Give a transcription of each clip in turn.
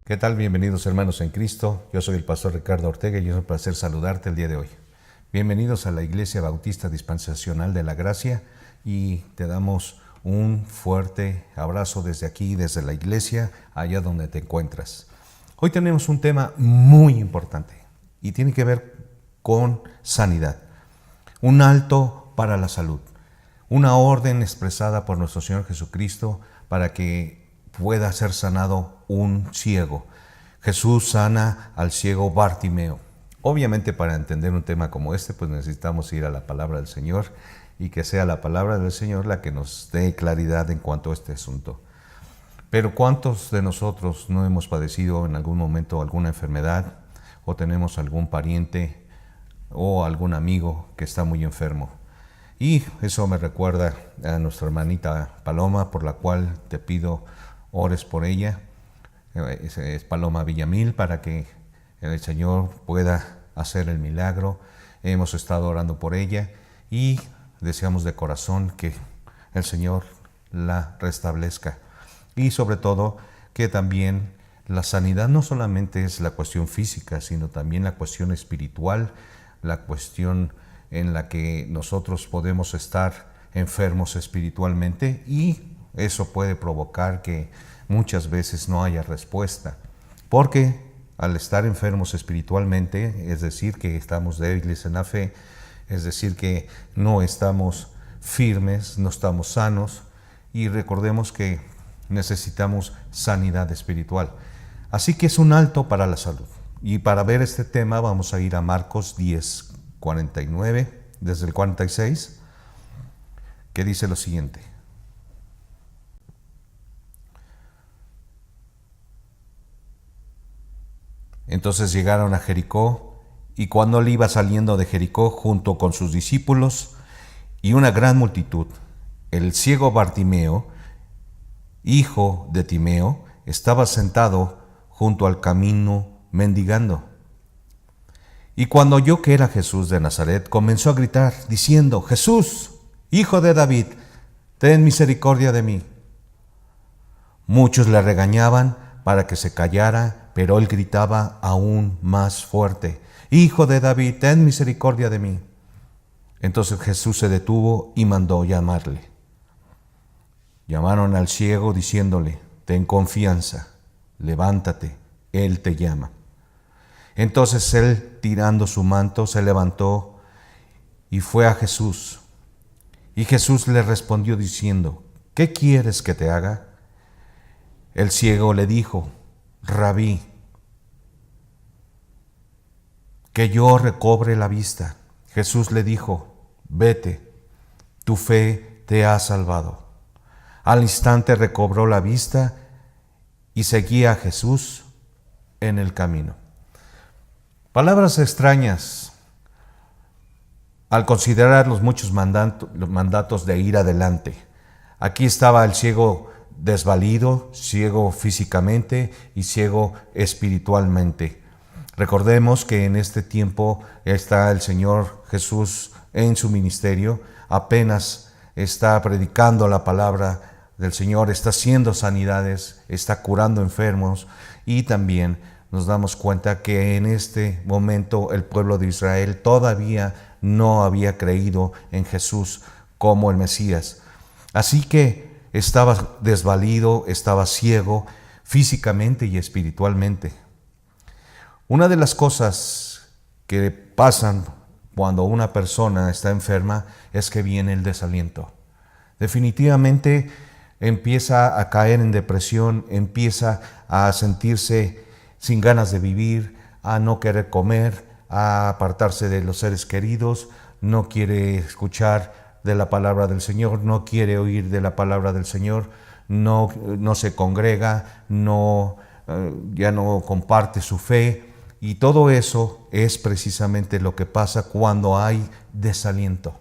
¿Qué tal? Bienvenidos hermanos en Cristo. Yo soy el pastor Ricardo Ortega y es un placer saludarte el día de hoy. Bienvenidos a la Iglesia Bautista Dispensacional de la Gracia y te damos un fuerte abrazo desde aquí, desde la iglesia, allá donde te encuentras. Hoy tenemos un tema muy importante y tiene que ver con sanidad. Un alto para la salud. Una orden expresada por nuestro Señor Jesucristo para que pueda ser sanado un ciego. Jesús sana al ciego Bartimeo. Obviamente, para entender un tema como este, pues necesitamos ir a la palabra del Señor y que sea la palabra del Señor la que nos dé claridad en cuanto a este asunto. Pero ¿cuántos de nosotros no hemos padecido en algún momento alguna enfermedad o tenemos algún pariente o algún amigo que está muy enfermo? Y eso me recuerda a nuestra hermanita Paloma, por la cual te pido ores por ella. Es Paloma Villamil, para que el Señor pueda hacer el milagro. Hemos estado orando por ella y deseamos de corazón que el Señor la restablezca. Y sobre todo que también la sanidad no solamente es la cuestión física, sino también la cuestión espiritual, la cuestión en la que nosotros podemos estar enfermos espiritualmente, y eso puede provocar que muchas veces no haya respuesta, porque al estar enfermos espiritualmente, es decir, que estamos débiles en la fe, es decir, que no estamos firmes, no estamos sanos, y recordemos que necesitamos sanidad espiritual. Así que es un alto para la salud. Y para ver este tema vamos a ir a Marcos 10:49, desde el 46, que dice lo siguiente. Entonces llegaron a Jericó, y cuando él iba saliendo de Jericó junto con sus discípulos y una gran multitud, el ciego Bartimeo, hijo de Timeo, estaba sentado junto al camino mendigando. Y cuando oyó que era Jesús de Nazaret, comenzó a gritar, diciendo: Jesús, hijo de David, ten misericordia de mí. Muchos le regañaban para que se callara, pero él gritaba aún más fuerte: Hijo de David, ten misericordia de mí. Entonces Jesús se detuvo y mandó llamarle. Llamaron al ciego diciéndole: ten confianza, levántate, él te llama. Entonces él, tirando su manto, se levantó y fue a Jesús. Y Jesús le respondió diciendo: ¿qué quieres que te haga? El ciego le dijo: Rabí, que yo recobre la vista. Jesús le dijo: vete, tu fe te ha salvado. Al instante recobró la vista y seguía a Jesús en el camino. Palabras extrañas al considerar los muchos mandatos de ir adelante. Aquí estaba el ciego desvalido, ciego físicamente y ciego espiritualmente. Recordemos que en este tiempo está el Señor Jesús en su ministerio, apenas está predicando la palabra del Señor, está haciendo sanidades, está curando enfermos, y también nos damos cuenta que en este momento el pueblo de Israel todavía no había creído en Jesús como el Mesías. Así que estaba desvalido, estaba ciego físicamente y espiritualmente. Una de las cosas que pasan cuando una persona está enferma es que viene el desaliento. Definitivamente empieza a caer en depresión, empieza a sentirse sin ganas de vivir, a no querer comer, a apartarse de los seres queridos, no quiere escuchar de la palabra del Señor, no quiere oír de la palabra del Señor, no se congrega, ya no comparte su fe. Y todo eso es precisamente lo que pasa cuando hay desaliento.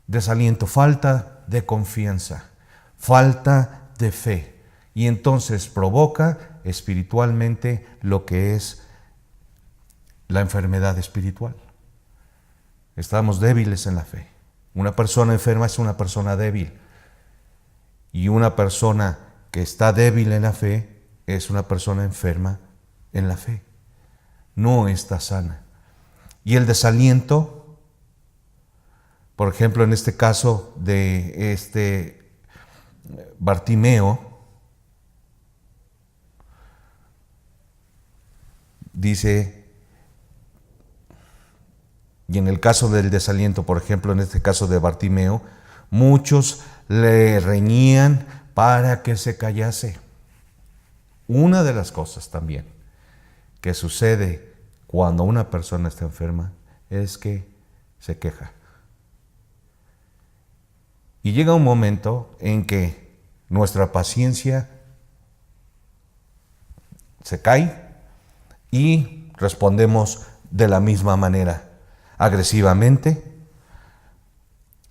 Desaliento, falta de confianza, falta de fe. Y entonces provoca espiritualmente lo que es la enfermedad espiritual. Estamos débiles en la fe. Una persona enferma es una persona débil. Y una persona que está débil en la fe es una persona enferma en la fe. No está sana. Y el desaliento, por ejemplo, en este caso de este Bartimeo, dice, y en el caso del desaliento, por ejemplo, en este caso de Bartimeo, muchos le reñían para que se callase. Una de las cosas también que sucede cuando una persona está enferma es que se queja. Y llega un momento en que nuestra paciencia se cae y respondemos de la misma manera, agresivamente.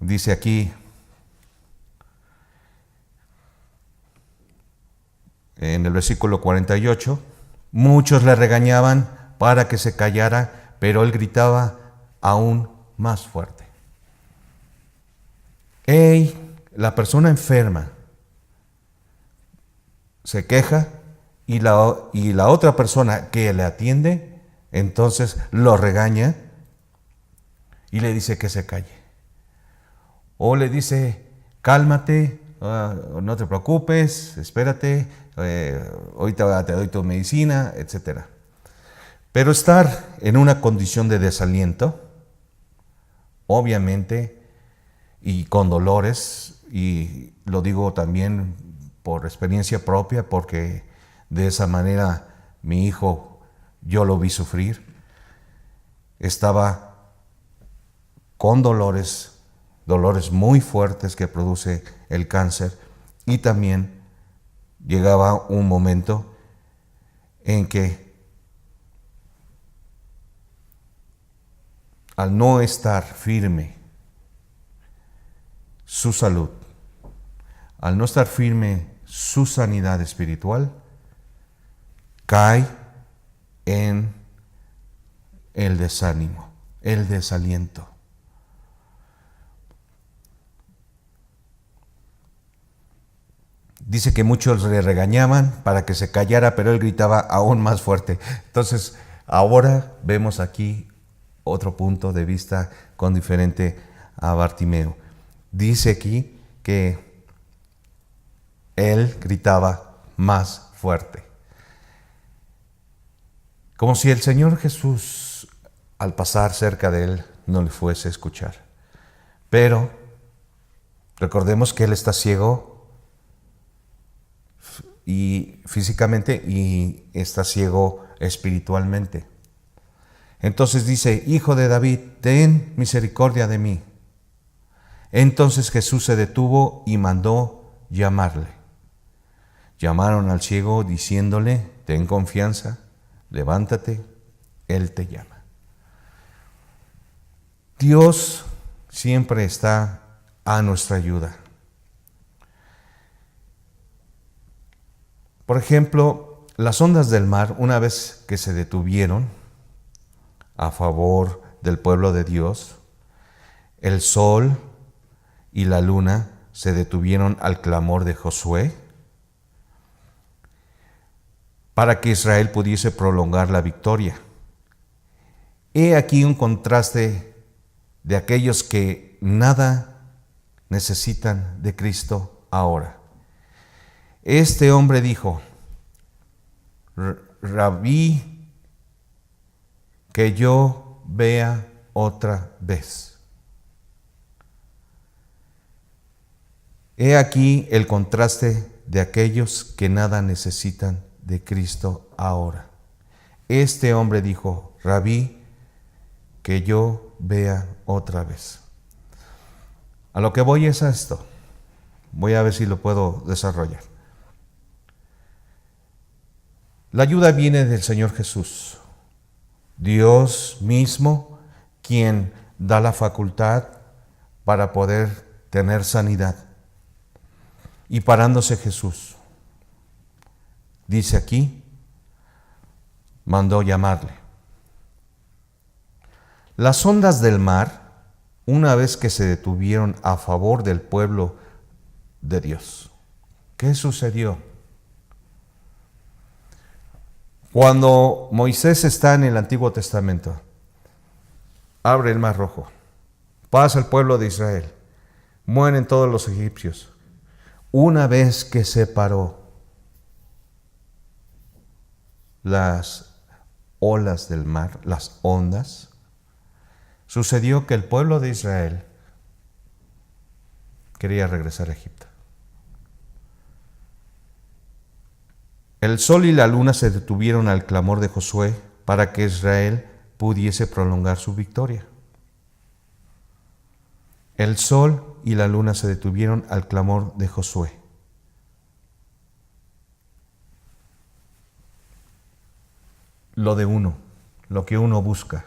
Dice aquí en el versículo 48, muchos le regañaban para que se callara, pero él gritaba aún más fuerte. La persona enferma se queja y la otra persona que le atiende, entonces lo regaña y le dice que se calle. O le dice, cálmate, no te preocupes, espérate, ahorita te doy tu medicina, etc. Pero estar en una condición de desaliento, obviamente, y con dolores, y lo digo también por experiencia propia, porque de esa manera mi hijo, yo lo vi sufrir, estaba con dolores muy fuertes que produce el cáncer, y también llegaba un momento en que al no estar firme su salud, al no estar firme su sanidad espiritual, cae en el desánimo, el desaliento. Dice que muchos le regañaban para que se callara, pero él gritaba aún más fuerte. Entonces, ahora vemos aquí otro punto de vista con diferente a Bartimeo. Dice aquí que él gritaba más fuerte. Como si el Señor Jesús, al pasar cerca de él, no le fuese a escuchar. Pero recordemos que él está ciego y físicamente y está ciego espiritualmente. Entonces dice, Hijo de David, ten misericordia de mí. Entonces Jesús se detuvo y mandó llamarle. Llamaron al ciego diciéndole, ten confianza, levántate, Él te llama. Dios siempre está a nuestra ayuda. Por ejemplo, las ondas del mar, una vez que se detuvieron a favor del pueblo de Dios, el sol y la luna se detuvieron al clamor de Josué para que Israel pudiese prolongar la victoria. He aquí un contraste de aquellos que nada necesitan de Cristo ahora. Este hombre dijo, Rabí, que yo vea otra vez. He aquí el contraste de aquellos que nada necesitan de Cristo ahora. Este hombre dijo, Rabí, que yo vea otra vez. A lo que voy es a esto. Voy a ver si lo puedo desarrollar. La ayuda viene del Señor Jesús, Dios mismo, quien da la facultad para poder tener sanidad. Y parándose Jesús, dice aquí, mandó llamarle. Las ondas del mar, una vez que se detuvieron a favor del pueblo de Dios, ¿qué sucedió? Cuando Moisés está en el Antiguo Testamento, abre el Mar Rojo, pasa el pueblo de Israel, mueren todos los egipcios. Una vez que separó las olas del mar, las ondas, sucedió que el pueblo de Israel quería regresar a Egipto. El sol y la luna se detuvieron al clamor de Josué para que Israel pudiese prolongar su victoria. El sol y la luna se detuvieron al clamor de Josué. Lo de uno, lo que uno busca,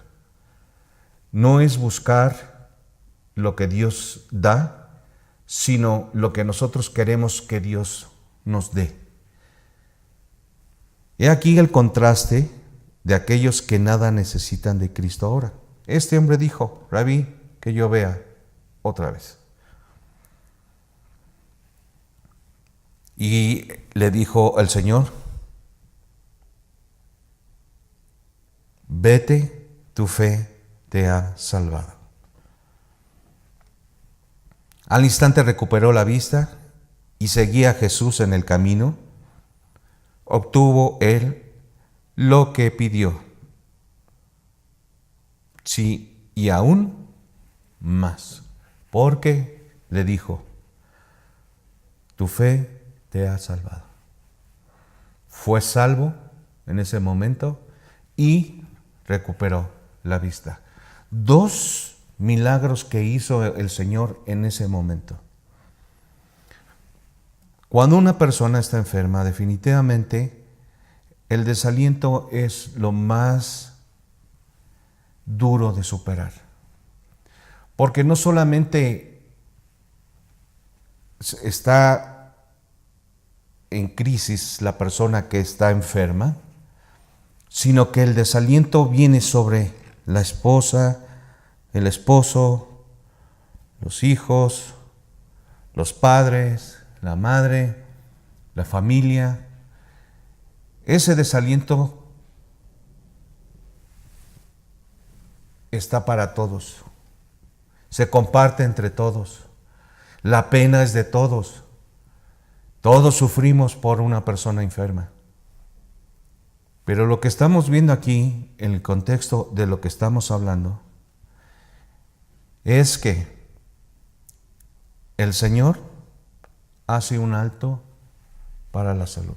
no es buscar lo que Dios da, sino lo que nosotros queremos que Dios nos dé. He aquí el contraste de aquellos que nada necesitan de Cristo ahora. Este hombre dijo: Rabí, que yo vea otra vez. Y le dijo el Señor: vete, tu fe te ha salvado. Al instante recuperó la vista y seguía a Jesús en el camino. Obtuvo él lo que pidió. Sí, y aún más, porque le dijo: tu fe te ha salvado. Fue salvo en ese momento y recuperó la vista. 2 milagros que hizo el Señor en ese momento. Cuando una persona está enferma, definitivamente el desaliento es lo más duro de superar. Porque no solamente está en crisis la persona que está enferma, sino que el desaliento viene sobre la esposa, el esposo, los hijos, los padres, la madre, la familia. Ese desaliento está para todos, se comparte entre todos, la pena es de todos, todos sufrimos por una persona enferma. Pero lo que estamos viendo aquí, en el contexto de lo que estamos hablando, es que el Señor hace un alto para la salud.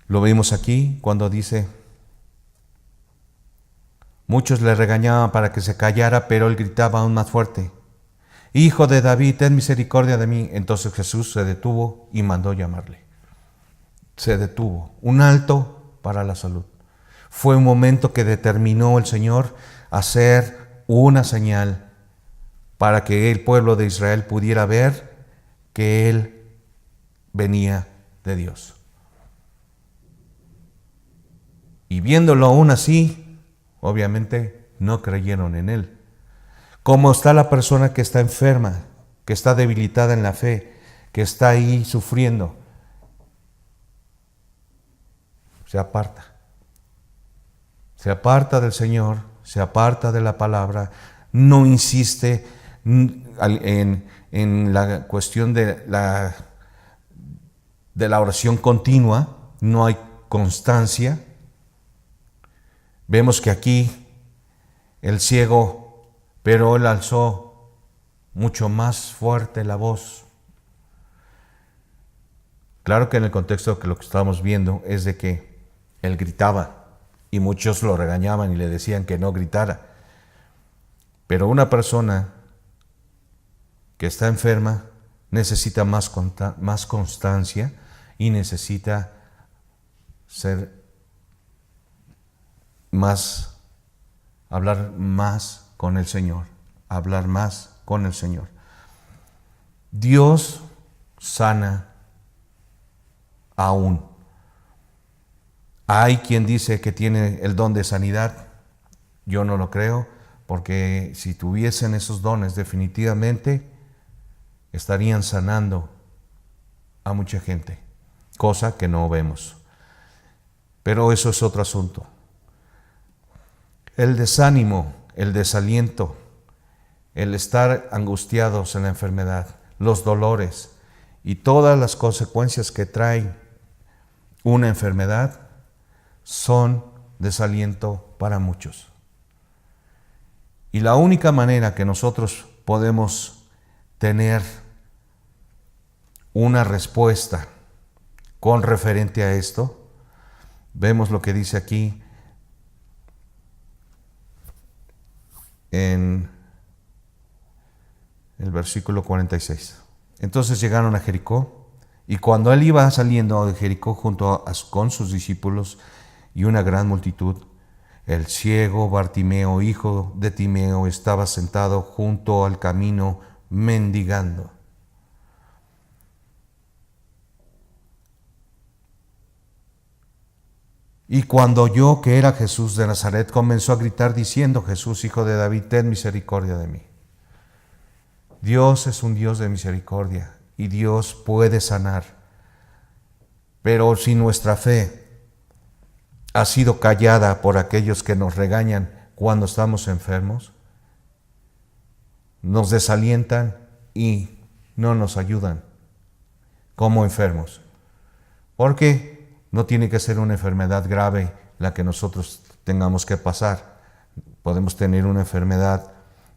Lo vimos aquí cuando dice: muchos le regañaban para que se callara, pero él gritaba aún más fuerte: Hijo de David, ten misericordia de mí. Entonces Jesús se detuvo y mandó llamarle. Se detuvo, un alto para la salud. Fue un momento que determinó el Señor hacer una señal para que el pueblo de Israel pudiera ver que Él venía de Dios. Y viéndolo aún así, obviamente no creyeron en Él. Como está la persona que está enferma, que está debilitada en la fe, que está ahí sufriendo, se aparta del Señor, se aparta de la palabra, no insiste en la cuestión de la oración continua, no hay constancia. Vemos que aquí el ciego, pero él alzó mucho más fuerte la voz. Claro que en el contexto que lo que estamos viendo es de que él gritaba y muchos lo regañaban y le decían que no gritara. Pero una persona que está enferma necesita más constancia y necesita hablar más con el Señor, hablar más con el Señor. Dios sana aún. Hay quien dice que tiene el don de sanidad. Yo no lo creo, porque si tuviesen esos dones, definitivamente estarían sanando a mucha gente, cosa que no vemos. Pero eso es otro asunto. El desánimo, el desaliento, el estar angustiados en la enfermedad, los dolores y todas las consecuencias que trae una enfermedad son desaliento para muchos. Y la única manera que nosotros podemos tener una respuesta con referente a esto, vemos lo que dice aquí en el versículo 46. Entonces llegaron a Jericó, y cuando él iba saliendo de Jericó con sus discípulos y una gran multitud, el ciego Bartimeo, hijo de Timeo, estaba sentado junto al camino mendigando. Y cuando oyó que era Jesús de Nazaret, comenzó a gritar diciendo: Jesús, hijo de David, ten misericordia de mí. Dios es un Dios de misericordia y Dios puede sanar. Pero si nuestra fe ha sido callada por aquellos que nos regañan cuando estamos enfermos, nos desalientan y no nos ayudan como enfermos. Porque no tiene que ser una enfermedad grave la que nosotros tengamos que pasar. Podemos tener una enfermedad,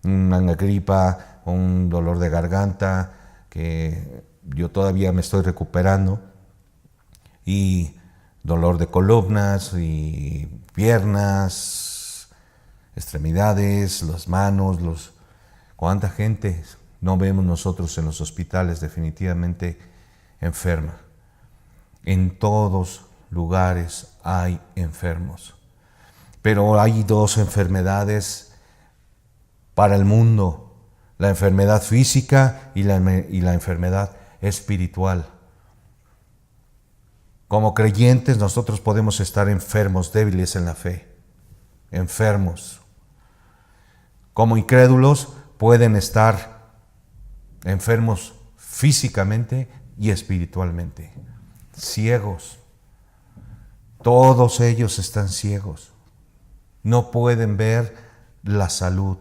una gripa, un dolor de garganta, que yo todavía me estoy recuperando, y dolor de columnas y piernas, extremidades, las manos, cuánta gente no vemos nosotros en los hospitales definitivamente enferma. En todos lugares hay enfermos, pero hay dos enfermedades para el mundo: la enfermedad física y la enfermedad espiritual. Como creyentes nosotros podemos estar enfermos, débiles en la fe, enfermos. Como incrédulos pueden estar enfermos físicamente y espiritualmente, ciegos. Todos ellos están ciegos, no pueden ver la salud.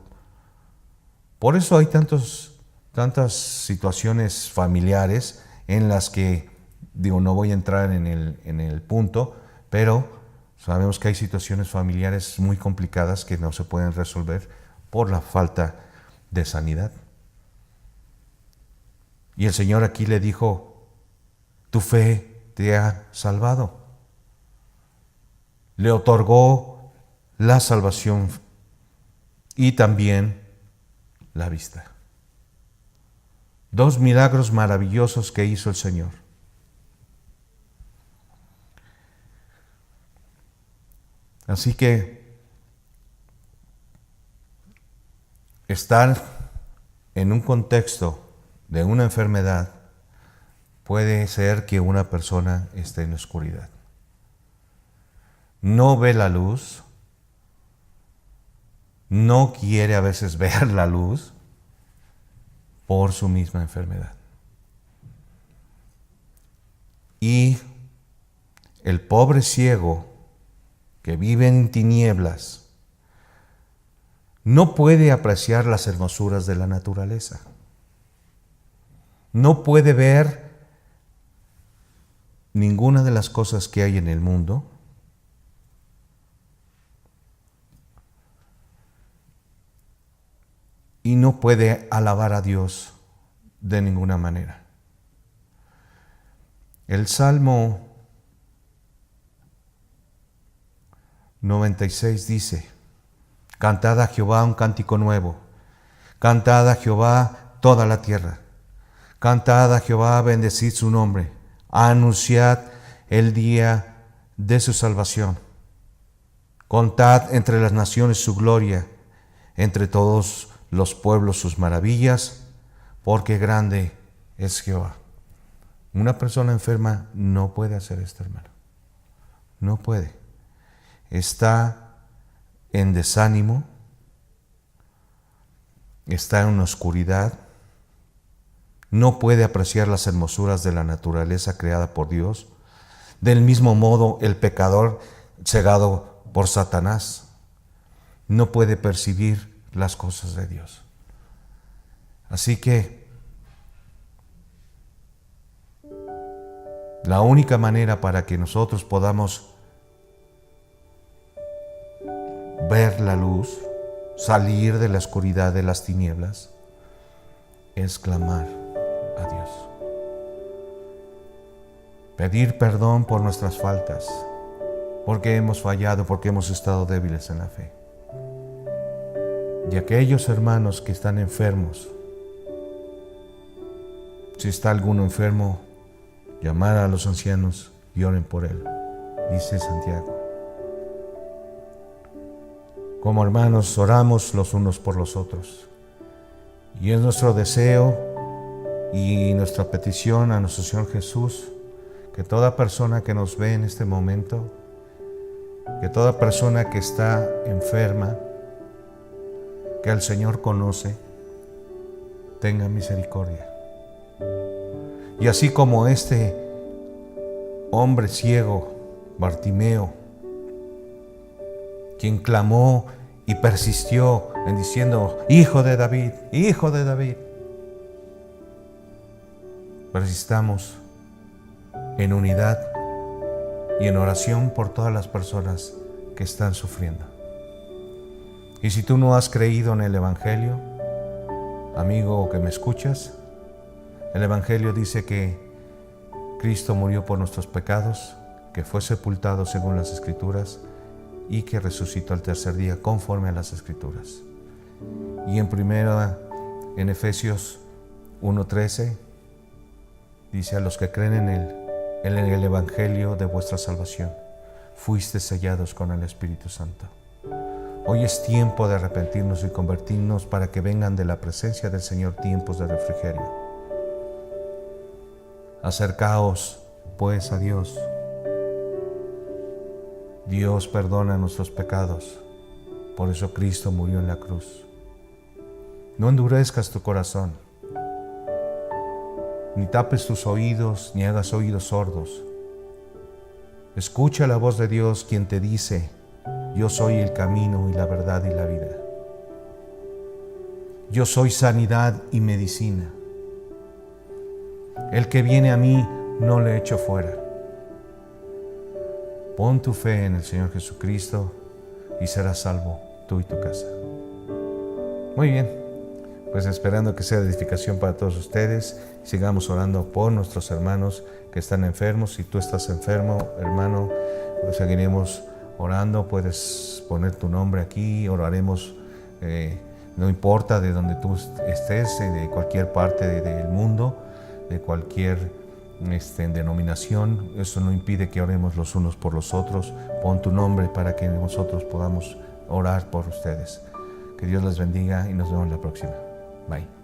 Por eso hay tantas situaciones familiares en las que, no voy a entrar en el punto, pero sabemos que hay situaciones familiares muy complicadas que no se pueden resolver por la falta de sanidad. Y el Señor aquí le dijo: tu fe te ha salvado. Le otorgó la salvación y también la vista. Dos milagros maravillosos que hizo el Señor. Así que estar en un contexto de una enfermedad puede ser que una persona esté en la oscuridad. No ve la luz, no quiere a veces ver la luz por su misma enfermedad. Y el pobre ciego que vive en tinieblas no puede apreciar las hermosuras de la naturaleza. No puede ver ninguna de las cosas que hay en el mundo. Y no puede alabar a Dios de ninguna manera. El Salmo 96 dice: cantad a Jehová un cántico nuevo, cantad a Jehová toda la tierra, cantad a Jehová, bendecid su nombre, anunciad el día de su salvación, contad entre las naciones su gloria, entre todos los pueblos sus maravillas, porque grande es Jehová. Una persona enferma no puede hacer esto, hermano. No puede. Está en desánimo, está en una oscuridad, no puede apreciar las hermosuras de la naturaleza creada por Dios. Del mismo modo, el pecador cegado por Satanás. No puede percibir las cosas de Dios. Así que la única manera para que nosotros podamos ver la luz, salir de la oscuridad de las tinieblas, es clamar a Dios. Pedir perdón por nuestras faltas, porque hemos fallado, porque hemos estado débiles en la fe. Y aquellos hermanos que están enfermos, si está alguno enfermo, llamar a los ancianos y oren por él, dice Santiago. Como hermanos, oramos los unos por los otros. Y es nuestro deseo y nuestra petición a nuestro Señor Jesús, que toda persona que nos ve en este momento, que toda persona que está enferma, que el Señor conoce, tenga misericordia. Y así como este hombre ciego, Bartimeo, quien clamó y persistió en diciendo: Hijo de David, Hijo de David. Persistamos en unidad y en oración por todas las personas que están sufriendo. Y si tú no has creído en el Evangelio, amigo que me escuchas, el Evangelio dice que Cristo murió por nuestros pecados, que fue sepultado según las Escrituras y que resucitó al tercer día conforme a las Escrituras. Y en Efesios 1:13 dice: a los que creen en el Evangelio de vuestra salvación, fuiste sellados con el Espíritu Santo. Hoy es tiempo de arrepentirnos y convertirnos para que vengan de la presencia del Señor tiempos de refrigerio. Acercaos pues a Dios. Dios perdona nuestros pecados. Por eso Cristo murió en la cruz. No endurezcas tu corazón, ni tapes tus oídos, ni hagas oídos sordos. Escucha la voz de Dios, quien te dice: yo soy el camino y la verdad y la vida. Yo soy sanidad y medicina. El que viene a mí no le echo fuera. Pon tu fe en el Señor Jesucristo y serás salvo tú y tu casa. Muy bien, pues esperando que sea de edificación para todos ustedes, sigamos orando por nuestros hermanos que están enfermos. Si tú estás enfermo, hermano, pues seguiremos orando. Puedes poner tu nombre aquí, oraremos, no importa de donde tú estés, de cualquier parte del mundo, de cualquier denominación. Eso no impide que oremos los unos por los otros. Pon tu nombre para que nosotros podamos orar por ustedes. Que Dios les bendiga y nos vemos la próxima. Bye.